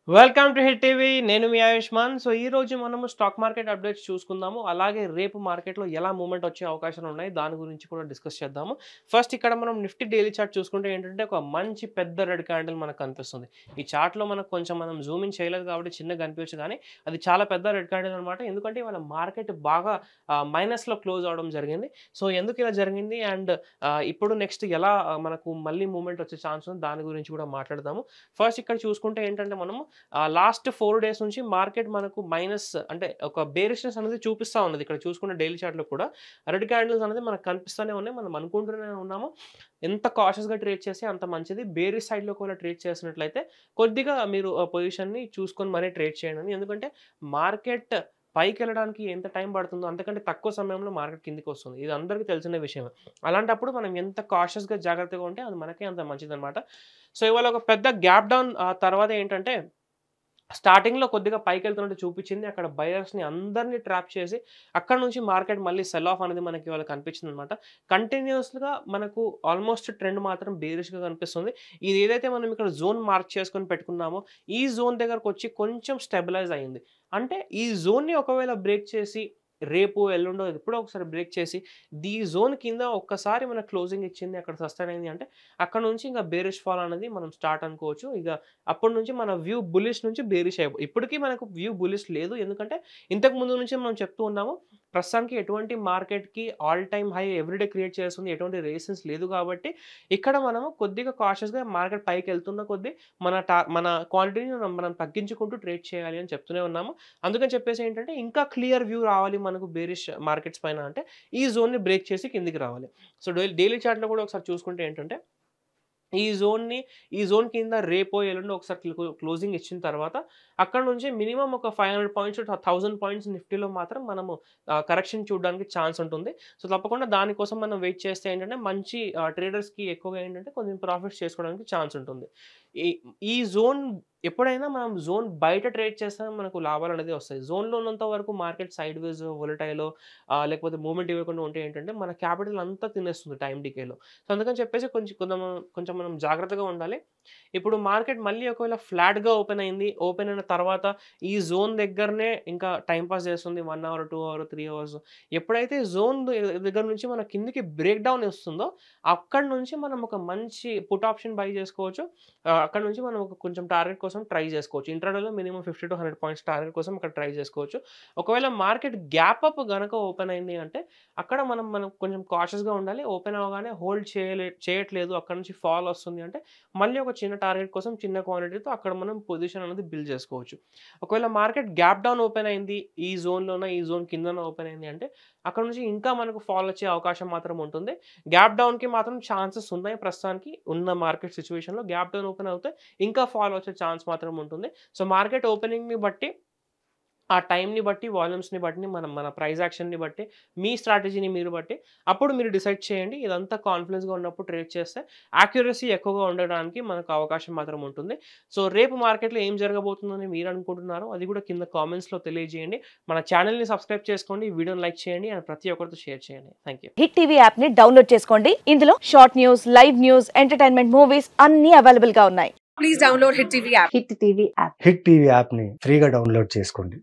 Welcome to hit TV. నేను మీ Ayushman. So ఈ రోజు మనము స్టాక్ మార్కెట్ అప్డేట్స్ చూసుకుందాము. అలాగే రేపు మార్కెట్లో ఎలా మూవ్‌మెంట్ వచ్చే అవకాశాలు ఉన్నాయి దాని గురించి కూడా డిస్కస్ చేద్దాము. ఫస్ట్ ఇక్కడ మనం నిఫ్టీ డైలీ చార్ట్ చూసుకుంటే ఏంటంటే ఒక మంచి పెద్ద రెడ్ క్యాండిల్ మనకు కనిపిస్తుంది. ఈ చార్ట్‌లో మనకు కొంచెం మనం జూమ్ ఇన్ చేయలేదు కాబట్టి చిన్నగా కనిపించచ్చు కానీ అది చాలా పెద్ద రెడ్ క్యాండిల్ అనమాట. ఎందుకంటే ఇవాళ మార్కెట్ బాగా మైనస్‌లో క్లోజ్ అవ్వడం జరిగింది. సో ఎందుకు ఇలా జరిగింది అండ్ ఇప్పుడు నెక్స్ట్ ఎలా మనకు మళ్ళీ మూవ్‌మెంట్ వచ్చే ఛాన్స్ ఉంది దాని గురించి కూడా మాట్లాడదాము. ఫస్ట్ ఇక్కడ చూసుకుంటే ఏంటంటే మనము లాస్ట్ 4 డేస్ నుంచి మార్కెట్ మనకు మైనస్ అంటే ఒక బేరిష్‌నెస్ అనేది చూపిస్తా ఉన్నది. ఇక్కడ చూసుకున్న డైలీ చార్ట్‌లో కూడా రెడ్ క్యాండిల్స్ అనేది మనకు కనిపిస్తూనే ఉన్నాయి. మనం అనుకుంటూనే ఉన్నాము. ఎంత కాషియస్‌గా ట్రేడ్ చేస్తే అంత మంచిది. బేరిష్ సైడ్‌లో కూడా ట్రేడ్ చేసినట్లయితే కొద్దిగా మీరు పొజిషన్‌ని చూసుకొని మరీ ట్రేడ్ చేయండి. ఎందుకంటే మార్కెట్ పైకెళ్ళడానికి ఎంత టైం పడుతుందో అంతకంటే తక్కువ సమయంలో మార్కెట్ కిందకొస్తుంది. ఇది అందరికీ తెలిసిన విషయమే. అలాంటప్పుడు మనం ఎంత కాషియస్‌గా జాగ్రత్తగా ఉంటే అది మనకే అంత మంచిదనమాట. సో ఇవాళ ఒక పెద్ద గ్యాప్ డౌన్ తర్వాత ఏంటంటే స్టార్టింగ్‌లో కొద్దిగా పైకెళ్తున్నట్టు చూపించింది. అక్కడ బయర్స్‌ని అందరిని ట్రాప్ చేసి అక్కడి నుంచి మార్కెట్ మళ్ళీ సెల్ ఆఫ్ అనేది మనకి ఇవాళ కనిపించిందనమాట. కంటిన్యూయస్‌గా మనకు ఆల్మోస్ట్ ట్రెండ్ మాత్రం బేరిష్‌గా కనిపిస్తుంది. ఇది ఏదైతే మనం ఇక్కడ జోన్ మార్క్ చేసుకొని పెట్టుకున్నామో ఈ జోన్ దగ్గరకొచ్చి కొంచెం స్టెబిలైజ్ అయింది. అంటే ఈ జోన్‌ని ఒకవేళ బ్రేక్ చేసి రేపు, ఎల్లుండో ఎప్పుడో ఒకసారి బ్రేక్ చేసి ఈ జోన్ కింద ఒక్కసారి మనకు క్లోజింగ్ ఇచ్చింది. అక్కడ సస్టైన్ అయింది అంటే అక్కడ నుంచి ఇంక బేరిష్ ఫాల్ అనేది మనం స్టార్ట్ అనుకోవచ్చు. ఇక అప్పటి నుంచి మన వ్యూ బుల్లిష్ నుంచి బేరిష్ ఇప్పటికీ మనకు వ్యూ బుల్లిష్ లేదు. ఎందుకంటే ఇంతకు ముందు నుంచి మనం చెప్తూ ఉన్నాము. ప్రస్తుతానికి ఎటువంటి మార్కెట్‌కి all time high everyday create చేస్తుంది. ఎటువంటి రెసిస్టెన్స్ లేదు కాబట్టి ఇక్కడ మనము కొద్దిగా కాషియస్‌గా మార్కెట్ పైకెళ్తున్న కొద్దీ మన క్వాంటిటీని మనం తగ్గించుకుంటూ ట్రేడ్ చేయాలి అని చెప్తూనే ఉన్నాము. అందుకని చెప్పేసి ఏంటంటే ఇంకా క్లియర్ వ్యూ రావాలి మనకు బేరిష్ మార్కెట్స్ పైన అంటే ఈ జోన్‌ని బ్రేక్ చేసి కిందికి రావాలి. సో డైలీ చార్ట్‌లో కూడా ఒకసారి చూసుకుంటే ఏంటంటే ఈ జోన్ కింద రేపో, ఎల్లుండో ఒకసారి క్లోజింగ్ ఇచ్చిన తర్వాత అక్కడ నుంచి మినిమమ్ ఒక 500 పాయింట్స్ టు 1000 పాయింట్స్ నిఫ్టీలో మాత్రం మనము కరెక్షన్ చూడడానికి ఛాన్స్ ఉంటుంది. సో తప్పకుండా దానికోసం మనం వెయిట్ చేస్తే ఏంటంటే మంచి ట్రేడర్స్‌కి ఎక్కువగా ఏంటంటే కొంచెం ప్రాఫిట్స్ చేసుకోవడానికి ఛాన్స్ ఉంటుంది. ఈ ఈ జోన్ ఎప్పుడైనా మనం జోన్ బయట ట్రేడ్ చేస్తే మనకు లాభాలనేది వస్తాయి. జోన్‌లో ఉన్నంత వరకు మార్కెట్ సైడ్‌వేస్ వోలటైలో లేకపోతే మూవ్‌మెంట్ ఇవ్వకుండా ఉంటే ఏంటంటే మన క్యాపిటల్ అంతా తినేస్తుంది టైమ్ డికేలో. సో అందుకని చెప్పేసి కొంచెం మనం జాగ్రత్తగా ఉండాలి. ఇప్పుడు మార్కెట్ మళ్ళీ ఒకవేళ ఫ్లాట్‌గా ఓపెన్ అయింది. ఓపెన్ అయిన తర్వాత ఈ జోన్ దగ్గరనే ఇంకా టైమ్ పాస్ చేస్తుంది. 1 అవర్, 2 అవర్, 3 అవర్స్. ఎప్పుడైతే జోన్ దగ్గర నుంచి మన కిందకి బ్రేక్ డౌన్ వస్తుందో అక్కడి నుంచి మనం ఒక మంచి పుట్ ఆప్షన్ బై చేసుకోవచ్చు. అక్కడి నుంచి మనం ఒక కొంచెం టార్గెట్ కోసం ట్రై చేసుకోవచ్చు. ఇంట్రాడేలో మినిమమ్ 50-100 పాయింట్స్ టార్గెట్ కోసం అక్కడ ట్రై చేసుకోవచ్చు. ఒకవేళ మార్కెట్ గ్యాప్ అప్ గనక ఓపెన్ అయింది అంటే అక్కడ మనం కొంచెం కాషియస్‌గా ఉండాలి. ఓపెన్ అవ్వగానే హోల్డ్ చేయట్లేదు. అక్కడి నుంచి ఫాల్ వస్తుంది అంటే మళ్ళీ ఒక చిన్న టార్గెట్ కోసం చిన్న క్వాంటిటీతో అక్కడ మనం పొజిషన్ అనేది బిల్డ్ చేసుకోవచ్చు. ఒకవేళ మార్కెట్ గ్యాప్ డౌన్ ఓపెన్ అయింది. ఈ జోన్‌లోన ఈ జోన్ కిందన ఓపెన్ అయింది అంటే అక్కడ నుంచి ఇంకా మనకు ఫాల్ వచ్చే అవకాశం మాత్రం ఉంటుంది. గ్యాప్ డౌన్‌కి మాత్రం ఛాన్సెస్ ఉన్నాయి. ప్రస్తుతానికి ఉన్న మార్కెట్ సిట్యుయేషన్‌లో గ్యాప్ డౌన్ ఓపెన్ అవుతే ఇంకా ఫాల్ వచ్చే ఛాన్స్ మాత్రం ఉంటుంది. సో మార్కెట్ ఓపెనింగ్‌ని బట్టి ఆ టైమ్‌ని బట్టి, వాల్యూమ్స్‌ని బట్టి మన ప్రైస్ యాక్షన్‌ని బట్టి, మీ స్ట్రాటజీని మీరు బట్టి అప్పుడు మీరు డిసైడ్ చేయండి. ఇదంతా కాన్ఫిడెన్స్‌గా ఉన్నప్పుడు ట్రేడ్ చేస్తే యాక్యురసీ ఎక్కువగా ఉండడానికి మనకు అవకాశం మాత్రం ఉంటుంది. సో రేపు మార్కెట్‌లో ఏం జరగబోతుందని మీరు అనుకుంటున్నారో అది కూడా కింద కామెంట్స్‌లో తెలియజేయండి. మన ఛానెల్‌ని సబ్స్క్రైబ్ చేసుకోండి. ఈ వీడియోని లైక్ చేయండి అండ్ ప్రతి ఒక్కరితో షేర్ చేయండి. Thank you. Hit TV app ని డౌన్లోడ్ చేసుకోండి. ఇందులో short news, live news, entertainment movies అన్ని అవైలబుల్ గా ఉన్నాయి. Please download Hit TV app. Hit TV app hit TV యాప్ని ఫ్రీగా డౌన్లోడ్ చేసుకోండి.